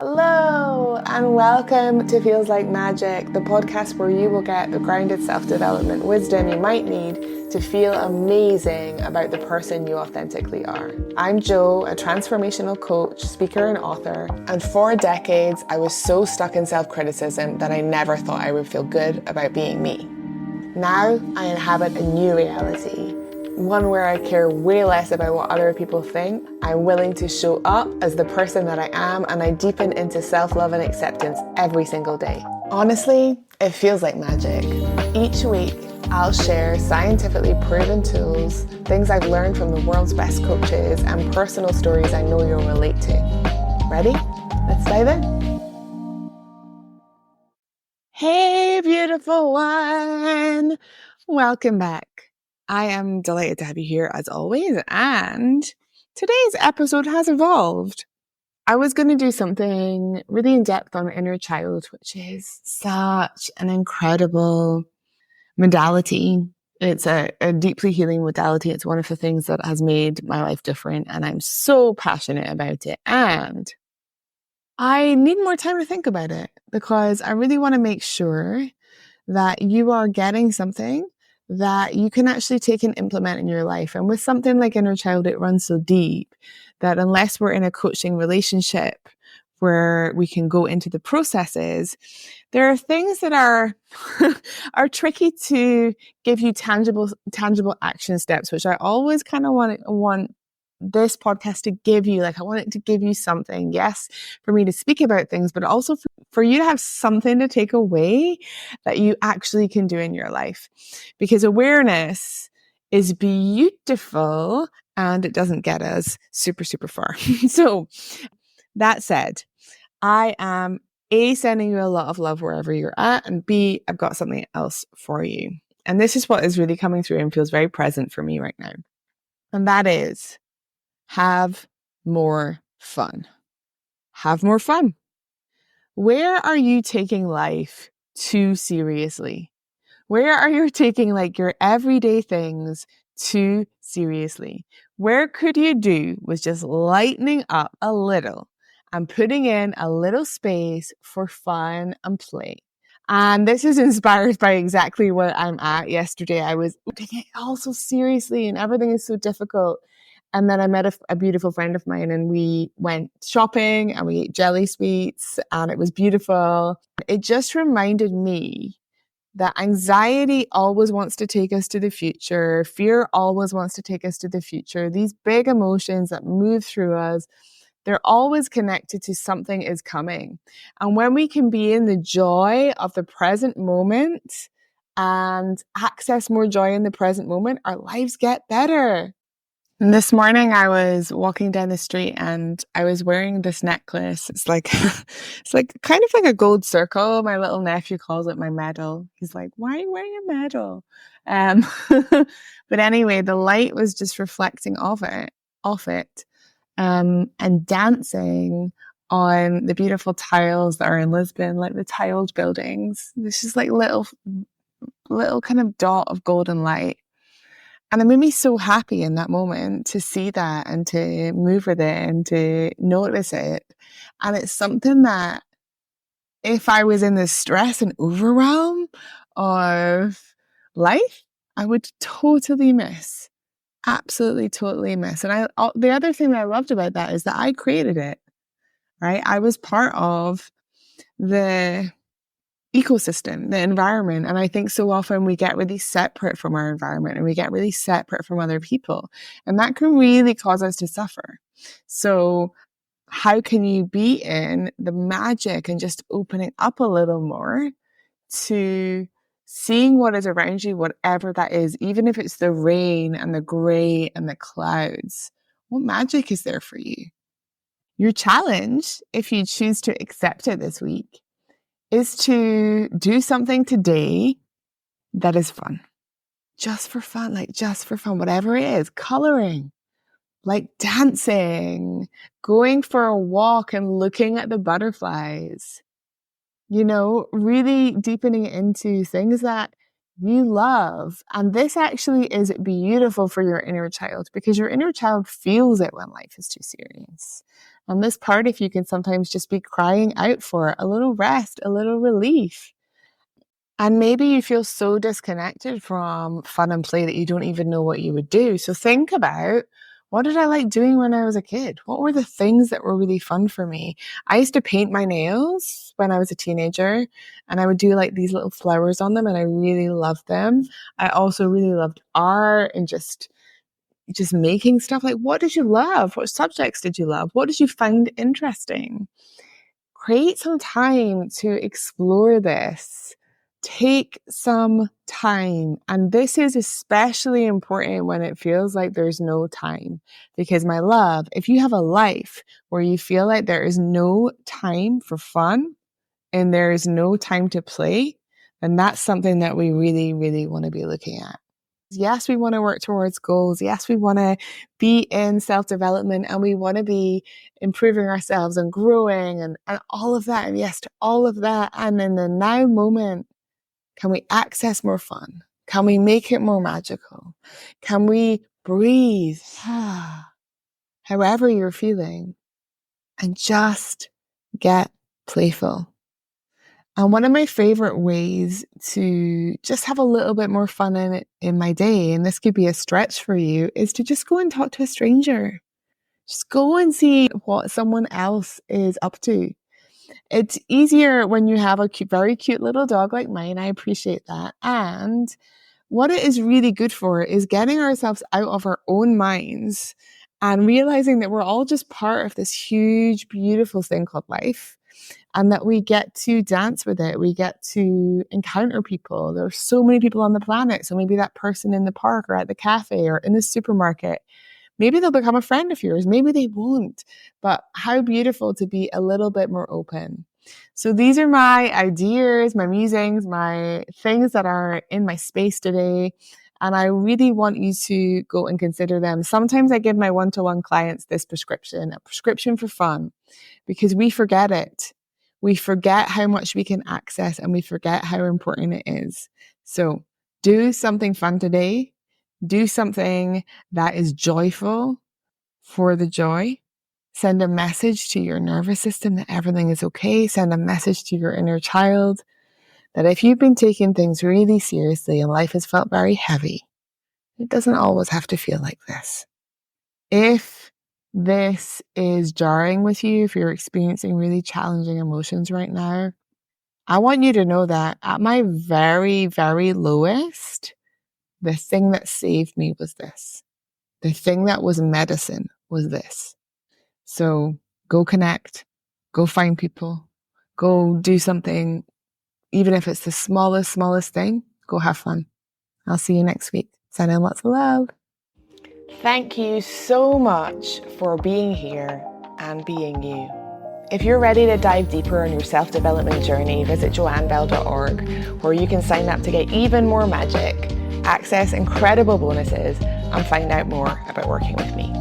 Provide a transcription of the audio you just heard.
Hello and welcome to Feels Like Magic, the podcast where you will get the grounded self-development wisdom you might need to feel amazing about the person you authentically are. I'm Jo, a transformational coach, speaker and author, and for decades I was so stuck in self-criticism that I never thought I would feel good about being me. Now I inhabit a new reality, one where I care way less about what other people think. I'm willing to show up as the person that I am, and I deepen into self-love and acceptance every single day. Honestly, it feels like magic. Each week, I'll share scientifically proven tools, things I've learned from the world's best coaches, and personal stories I know you'll relate to. Ready? Let's dive in. Hey, beautiful one. Welcome back. I am delighted to have you here as always, and today's episode has evolved. I was going to do something really in depth on inner child, which is such an incredible modality. It's a deeply healing modality. It's one of the things that has made my life different, and I'm so passionate about it. And I need more time to think about it because I really want to make sure that you are getting something that you can actually take and implement in your life. And with something like inner child, it runs so deep that unless we're in a coaching relationship where we can go into the processes, there are things that are are tricky to give you tangible action steps, which I always kind of want this podcast to give you. Like, I want it to give you something, yes, for me to speak about things, but also for you to have something to take away that you actually can do in your life. Because awareness is beautiful and it doesn't get us super, super far. So that said, I am A, sending you a lot of love wherever you're at, and B, I've got something else for you. And this is what is really coming through and feels very present for me right now. And that is, have more fun. Have more fun. Where are you taking life too seriously? Where are you taking like your everyday things too seriously? Where could you do with just lightening up a little and putting in a little space for fun and play? And this is inspired by exactly where I'm at. Yesterday, I was taking it all so seriously and everything is so difficult. And then I met a beautiful friend of mine and we went shopping and we ate jelly sweets and it was beautiful. It just reminded me that anxiety always wants to take us to the future. Fear always wants to take us to the future. These big emotions that move through us, they're always connected to something is coming. And when we can be in the joy of the present moment and access more joy in the present moment, our lives get better. And this morning I was walking down the street and I was wearing this necklace. It's like kind of like a gold circle. My little nephew calls it my medal. He's like, "Why are you wearing a medal?" Um, but anyway, the light was just reflecting off it, and dancing on the beautiful tiles that are in Lisbon, like the tiled buildings. This is like little kind of dot of golden light. And it made me so happy in that moment to see that and to move with it and to notice it. And it's something that if I was in the stress and overwhelm of life, I would totally miss. Absolutely, totally miss. And the other thing that I loved about that is that I created it, right? I was part of the ecosystem, the environment. And I think so often we get really separate from our environment and we get really separate from other people. And that can really cause us to suffer. So how can you be in the magic and just opening up a little more to seeing what is around you, whatever that is, even if it's the rain and the gray and the clouds? What magic is there for you? Your challenge, if you choose to accept it this week, is to do something today that is fun. Just for fun, whatever it is, coloring, like dancing, going for a walk and looking at the butterflies, really deepening into things that you love. And this actually is beautiful for your inner child because your inner child feels it when life is too serious. And this part of you can sometimes just be crying out for a little rest, a little relief. And maybe you feel so disconnected from fun and play that you don't even know what you would do. So think about, what did I like doing when I was a kid? What were the things that were really fun for me? I used to paint my nails when I was a teenager, and I would do like these little flowers on them, and I really loved them. I also really loved art and just making stuff. Like, what did you love? What subjects did you love? What did you find interesting? Create some time to explore this. Take some time. And this is especially important when it feels like there's no time. Because, my love, if you have a life where you feel like there is no time for fun and there is no time to play, then that's something that we really, really want to be looking at. Yes, we want to work towards goals. Yes, we want to be in self-development and we want to be improving ourselves and growing and all of that. And yes, to all of that. And in the now moment, can we access more fun? Can we make it more magical? Can we breathe? However you're feeling, and just get playful. And one of my favorite ways to just have a little bit more fun in my day, and this could be a stretch for you, is to just go and talk to a stranger. Just go and see what someone else is up to. It's easier when you have a cute, very cute little dog like mine. I appreciate that. And what it is really good for is getting ourselves out of our own minds and realizing that we're all just part of this huge, beautiful thing called life. And that we get to dance with it. We get to encounter people. There's so many people on the planet. So maybe that person in the park or at the cafe or in the supermarket, maybe they'll become a friend of yours. Maybe they won't. But how beautiful to be a little bit more open. So these are my ideas, my musings, my things that are in my space today. And I really want you to go and consider them. Sometimes I give my one-to-one clients this prescription, a prescription for fun, because we forget it. We forget how much we can access and we forget how important it is. So do something fun today. Do something that is joyful for the joy. Send a message to your nervous system that everything is okay. Send a message to your inner child that if you've been taking things really seriously and life has felt very heavy, it doesn't always have to feel like this. If this is jarring with you, if you're experiencing really challenging emotions right now, I want you to know that at my very, very lowest, the thing that saved me was this. The thing that was medicine was this. So go connect, go find people, go do something, even if it's the smallest thing, go have fun. I'll see you next week. Sending lots of love. Thank you so much for being here and being you. If you're ready to dive deeper on your self-development journey, visit joannebell.org, where you can sign up to get even more magic, access incredible bonuses, and find out more about working with me.